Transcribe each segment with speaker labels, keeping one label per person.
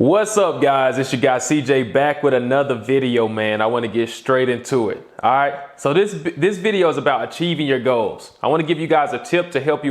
Speaker 1: What's up, guys? It's your guy CJ back with another video, man. I want to get straight into it. All right. So this video is about achieving your goals. I want to give you guys a tip to help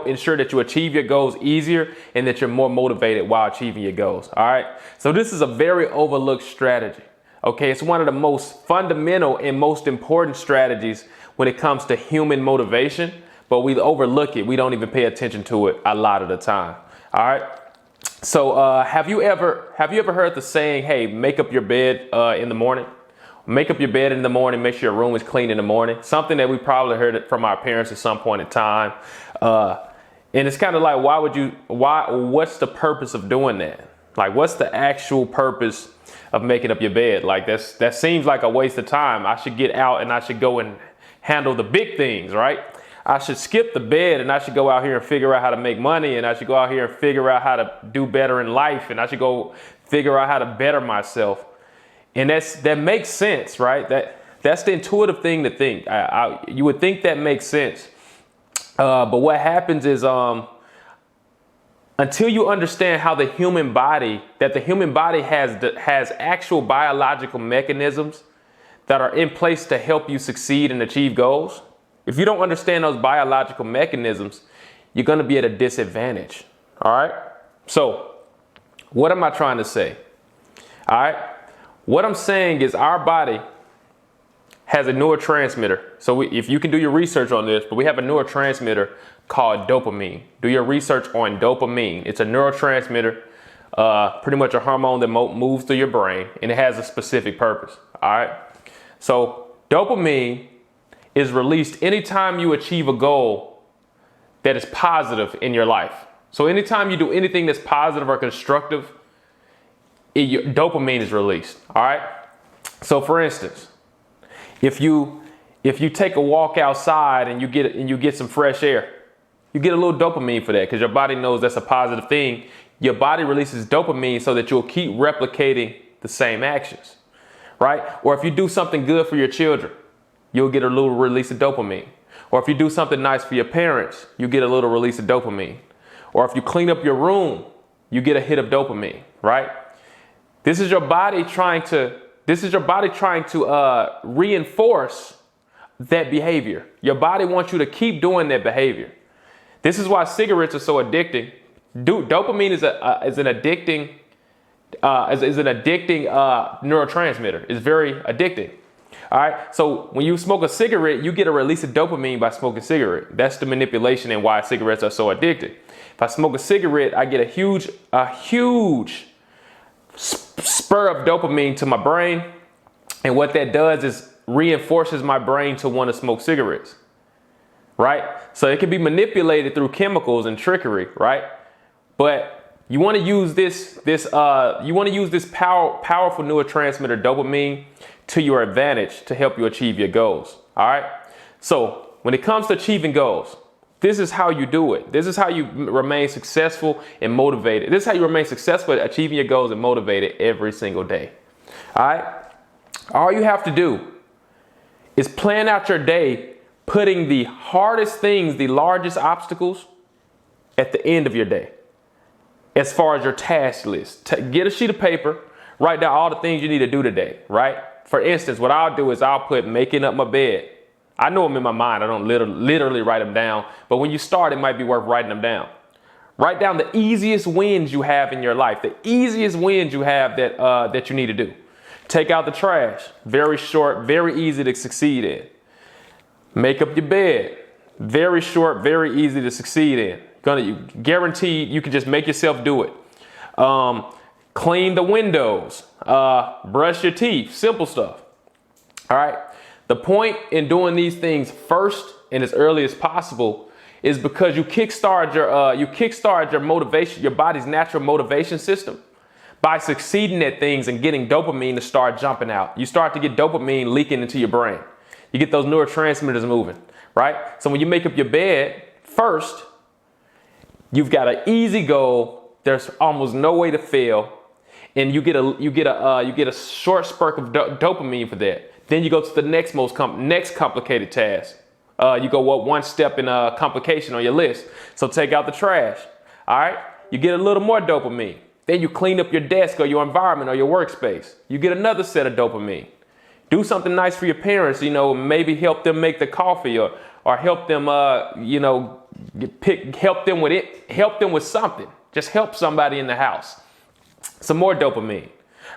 Speaker 1: ensure that you achieve your goals easier and that you're more motivated while achieving your goals. All right. So this is a very overlooked strategy. Okay. It's one of the most fundamental and most important strategies when it comes to human motivation, but we overlook it. We don't even pay attention to it a lot of the time. All right. So have you ever heard the saying, hey, make up your bed in the morning? Make up your bed in the morning, make sure your room is clean in the morning. Something that we probably heard it from our parents at some point in time. And it's kind of like, what's the purpose of doing that? Like, what's the actual purpose of making up your bed? Like, that seems like a waste of time. I should get out and I should go and handle the big things, right? I should skip the bed and I should go out here and figure out how to make money, and I should go out here and figure out how to do better in life, and I should go figure out how to better myself. And that makes sense, right? That's the intuitive thing to think. You would think that makes sense. But what happens is until you understand how the human body has actual biological mechanisms that are in place to help you succeed and achieve goals. If you don't understand those biological mechanisms, you're going to be at a disadvantage. All right. So what am I trying to say? All right. What I'm saying is our body has a neurotransmitter. So if you can do your research on this, but we have a neurotransmitter called dopamine. Do your research on dopamine. It's a neurotransmitter, pretty much a hormone that moves through your brain, and it has a specific purpose. All right. So dopamine is released anytime you achieve a goal that is positive in your life. So anytime you do anything that's positive or constructive, dopamine is released. All right. So for instance, if you take a walk outside and you get some fresh air, you get a little dopamine for that because your body knows that's a positive thing. Your body releases dopamine so that you'll keep replicating the same actions, right? Or if you do something good for your children, you'll get a little release of dopamine. Or if you do something nice for your parents, you get a little release of dopamine. Or if you clean up your room, you get a hit of dopamine, right? This is your body trying to reinforce that behavior. Your body wants you to keep doing that behavior. This is why cigarettes are so addicting. Dopamine is an addicting neurotransmitter. It's very addicting. All right. So when you smoke a cigarette, you get a release of dopamine by smoking a cigarette. That's the manipulation and why cigarettes are so addictive. If I smoke a cigarette, I get a huge spur of dopamine to my brain. And what that does is reinforces my brain to want to smoke cigarettes. Right. So it can be manipulated through chemicals and trickery. Right. But you want to use this powerful neurotransmitter dopamine to your advantage to help you achieve your goals. All right. So when it comes to achieving goals, this is how you do it. This is how you remain successful and motivated. This is how you remain successful at achieving your goals and motivated every single day. All right. All you have to do is plan out your day, putting the hardest things, the largest obstacles at the end of your day. As far as your task list, get a sheet of paper, write down all the things you need to do today, right? For instance, what I'll do is I'll put making up my bed. I know them in my mind. I don't literally write them down. But when you start, it might be worth writing them down. Write down the easiest wins you have in your life, the easiest wins you have that you need to do. Take out the trash. Very short, very easy to succeed in. Make up your bed. Very short, very easy to succeed in. Guaranteed you can just make yourself do it. Clean the windows, brush your teeth, simple stuff. All right. The point in doing these things first and as early as possible is because you kickstart your motivation, your body's natural motivation system by succeeding at things and getting dopamine to start jumping out. You start to get dopamine leaking into your brain. You get those neurotransmitters moving, right? So when you make up your bed first, you've got an easy goal. There's almost no way to fail. And you get a short spurt of dopamine for that. Then you go to the next complicated task. You go one step in a complication on your list. So take out the trash. All right. You get a little more dopamine. Then you clean up your desk or your environment or your workspace. You get another set of dopamine. Do something nice for your parents, maybe help them make the coffee or help them, help them with something. Just help somebody in the house. Some more dopamine,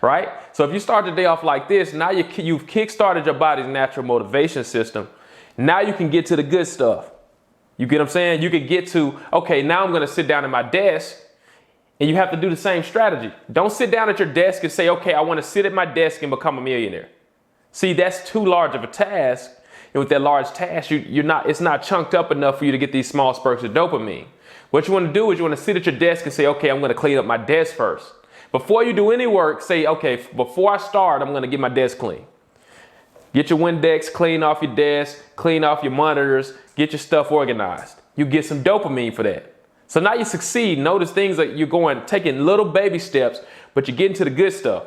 Speaker 1: right? So if you start the day off like this, now you've kickstarted your body's natural motivation system. Now you can get to the good stuff. You get what I'm saying? You can get to, okay, now I'm going to sit down at my desk. And you have to do the same strategy. Don't sit down at your desk and say, okay, I want to sit at my desk and become a millionaire. See, that's too large of a task. And with that large task, it's not chunked up enough for you to get these small spurts of dopamine. What you want to do is you want to sit at your desk and say, okay, I'm going to clean up my desk first. Before you do any work, say, okay, before I start, I'm going to get my desk clean. Get your Windex, clean off your desk, clean off your monitors, get your stuff organized. You get some dopamine for that. So now you succeed. Notice things like you're taking little baby steps, but you're getting to the good stuff.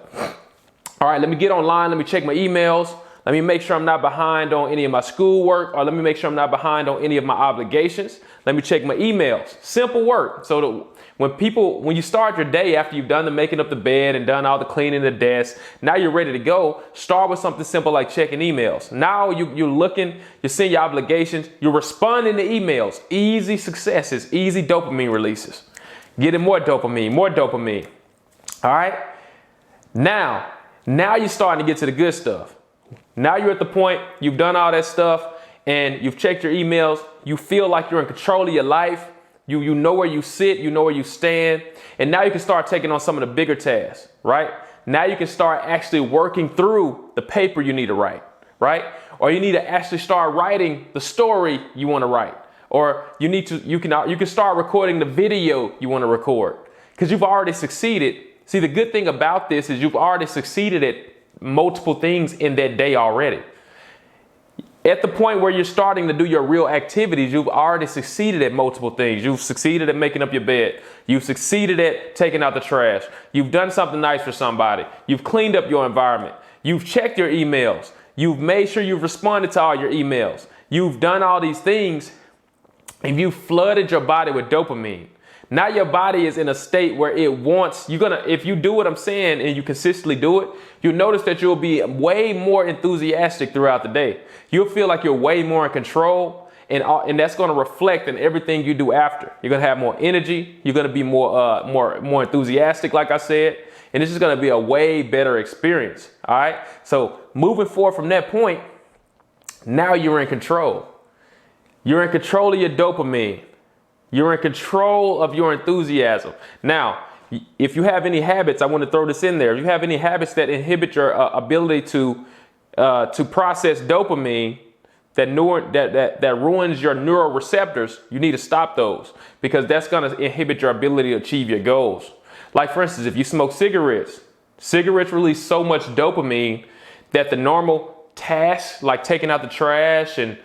Speaker 1: All right, let me get online. Let me check my emails. Let me make sure I'm not behind on any of my schoolwork, or let me make sure I'm not behind on any of my obligations. Let me check my emails. Simple work. So when you start your day after you've done the making up the bed and done all the cleaning the desk, now you're ready to go. Start with something simple like checking emails. Now you're looking, you're seeing your obligations, you're responding to emails. Easy successes, easy dopamine releases. Getting more dopamine, more dopamine. All right. Now you're starting to get to the good stuff. Now you're at the point, you've done all that stuff and you've checked your emails. You feel like you're in control of your life. You know where you sit, you know where you stand. And now you can start taking on some of the bigger tasks, right? Now you can start actually working through the paper you need to write, right? Or you need to actually start writing the story you want to write. Or you can start recording the video you want to record because you've already succeeded. See, the good thing about this is you've already succeeded at multiple things in that day already. At the point where you're starting to do your real activities, you've already succeeded at multiple things. You've succeeded at making up your bed. You've succeeded at taking out the trash. You've done something nice for somebody. You've cleaned up your environment. You've checked your emails. You've made sure you've responded to all your emails. You've done all these things and you've flooded your body with dopamine. Now your body is in a state where if you do what I'm saying and you consistently do it, you'll notice that you'll be way more enthusiastic throughout the day. You'll feel like you're way more in control and that's going to reflect in everything you do after. You're going to have more energy. You're going to be more enthusiastic, like I said, and this is going to be a way better experience. All right. So moving forward from that point, now you're in control. You're in control of your dopamine. You're in control of your enthusiasm. Now, if you have any habits, I want to throw this in there. If you have any habits that inhibit your ability to process dopamine, that ruins your neuroreceptors, you need to stop those because that's going to inhibit your ability to achieve your goals. Like, for instance, if you smoke cigarettes release so much dopamine that the normal tasks like taking out the trash and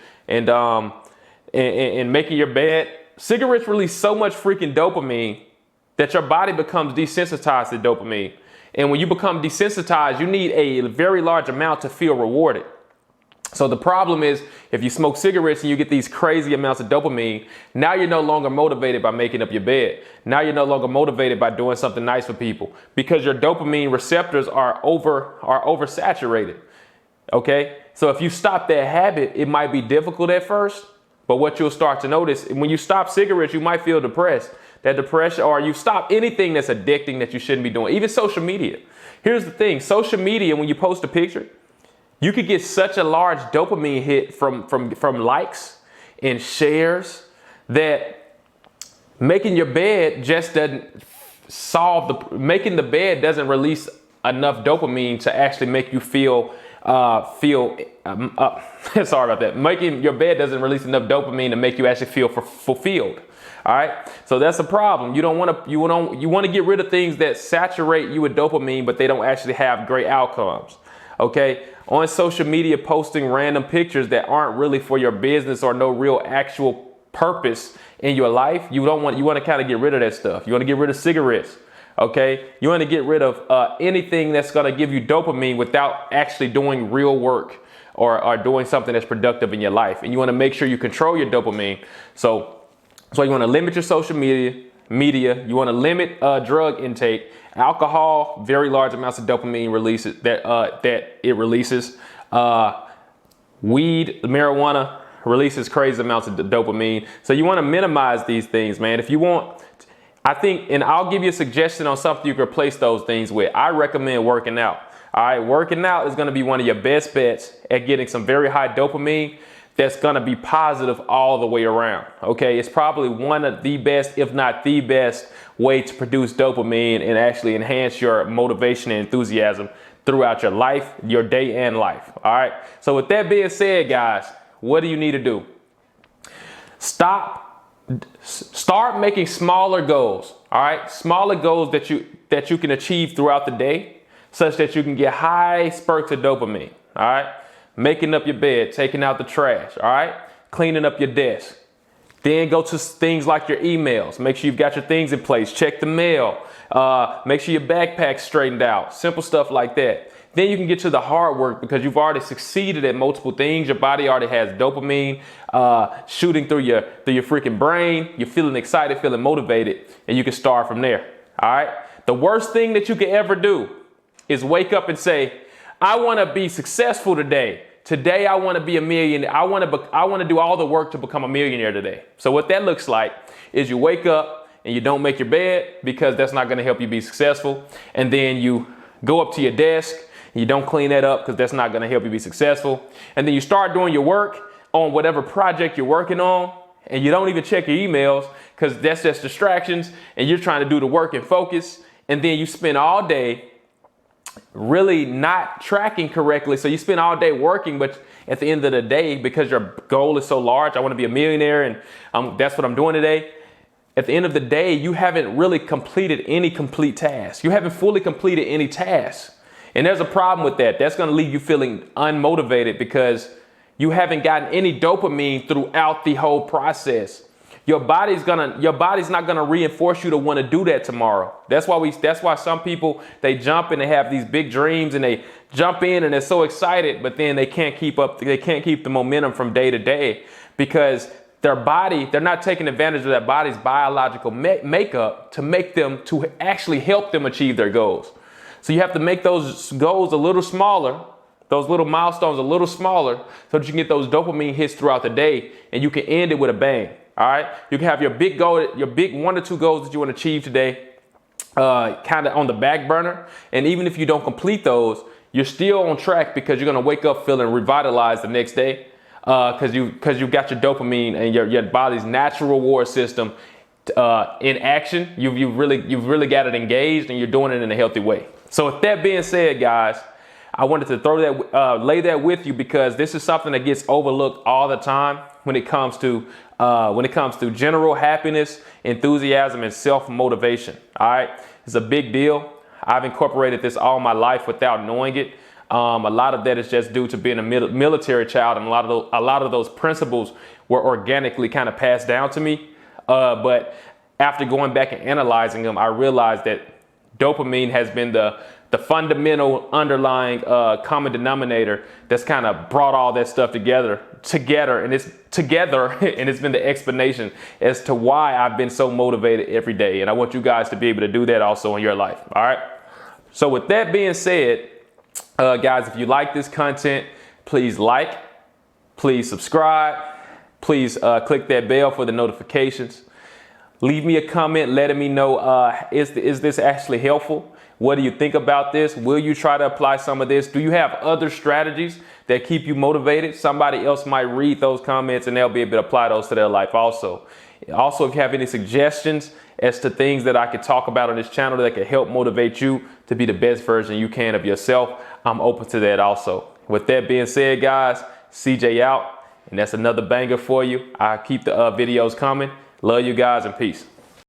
Speaker 1: making your bed, cigarettes release so much freaking dopamine that your body becomes desensitized to dopamine. And when you become desensitized, you need a very large amount to feel rewarded. So the problem is if you smoke cigarettes and you get these crazy amounts of dopamine, now you're no longer motivated by making up your bed. Now you're no longer motivated by doing something nice for people because your dopamine receptors are oversaturated. Okay. So if you stop that habit, it might be difficult at first. But what you'll start to notice when you stop cigarettes, you might feel depressed. That depression, or you stop anything that's addicting that you shouldn't be doing, even social media. Here's the thing. Social media, when you post a picture, you could get such a large dopamine hit from likes and shares that making your bed just doesn't making the bed doesn't release enough dopamine to actually make you feel sorry about that. Making your bed doesn't release enough dopamine to make you actually feel fulfilled. All right. So that's a problem. You want to get rid of things that saturate you with dopamine, but they don't actually have great outcomes. OK, on social media, posting random pictures that aren't really for your business or no real actual purpose in your life. You want to kind of get rid of that stuff. You want to get rid of cigarettes. OK, you want to get rid of anything that's going to give you dopamine without actually doing real work or doing something that's productive in your life. And you want to make sure you control your dopamine. So you want to limit your social media. media. You want to limit drug intake. Alcohol, very large amounts of dopamine releases that it releases. Weed, marijuana releases crazy amounts of dopamine. So you want to minimize these things, man. If you want, I think, and I'll give you a suggestion on something you can replace those things with. I recommend working out. All right, working out is going to be one of your best bets at getting some very high dopamine that's going to be positive all the way around. Okay, it's probably one of the best, if not the best, way to produce dopamine and actually enhance your motivation and enthusiasm throughout your life, your day and life. All right, so with that being said, guys, what do you need to do? Start making smaller goals. All right, smaller goals that you can achieve throughout the day, such that you can get high spurts of dopamine. All right, making up your bed, taking out the trash. All right, cleaning up your desk. Then go to things like your emails. Make sure you've got your things in place. Check the mail. Make sure your backpack's straightened out. Simple stuff like that. Then you can get to the hard work because you've already succeeded at multiple things. Your body already has dopamine shooting through your freaking brain. You're feeling excited, feeling motivated, and you can start from there. All right. The worst thing that you can ever do is wake up and say, I want to be successful today. Today, I want to be a millionaire. I want to do all the work to become a millionaire today. So what that looks like is you wake up and you don't make your bed because that's not going to help you be successful. And then you go up to your desk and you don't clean that up because that's not going to help you be successful. And then you start doing your work on whatever project you're working on and you don't even check your emails because that's just distractions and you're trying to do the work and focus. And then you spend all day really not tracking correctly. So you spend all day working, but at the end of the day, because your goal is so large, I want to be a millionaire and that's what I'm doing today. At the end of the day, you haven't really completed any complete task. You haven't fully completed any tasks. And there's a problem with that. That's going to leave you feeling unmotivated because you haven't gotten any dopamine throughout the whole process. Your body's not gonna reinforce you to want to do that tomorrow. That's why some people, they jump and they have these big dreams and they jump in and they're so excited, but then they can't keep the momentum from day to day because they're not taking advantage of their body's biological makeup to actually help them achieve their goals. So you have to make those goals a little smaller, those little milestones a little smaller so that you can get those dopamine hits throughout the day and you can end it with a bang. All right, you can have your big goal, your big 1 or 2 goals that you want to achieve today, kind of on the back burner. And even if you don't complete those, you're still on track because you're going to wake up feeling revitalized the next day because you've got your dopamine and your body's natural reward system in action. You've really got it engaged and you're doing it in a healthy way. So with that being said, guys, I wanted to lay that with you because this is something that gets overlooked all the time when it comes to general happiness, enthusiasm, and self-motivation. All right, it's a big deal. I've incorporated this all my life without knowing it. A lot of that is just due to being a military child, and a lot of those principles were organically kind of passed down to me. But after going back and analyzing them, I realized that dopamine has been the fundamental underlying common denominator that's kind of brought all that stuff together and it's been the explanation as to why I've been so motivated every day. And I want you guys to be able to do that also in your life. All right. So with that being said, guys, if you like this content, please please subscribe, please click that bell for the notifications. Leave me a comment letting me know, is this actually helpful? What do you think about this? Will you try to apply some of this? Do you have other strategies that keep you motivated? Somebody else might read those comments and they'll be able to apply those to their life also. Also, if you have any suggestions as to things that I could talk about on this channel that could help motivate you to be the best version you can of yourself, I'm open to that also. With that being said, guys, CJ out, and that's another banger for you. I keep the videos coming. Love you guys and peace.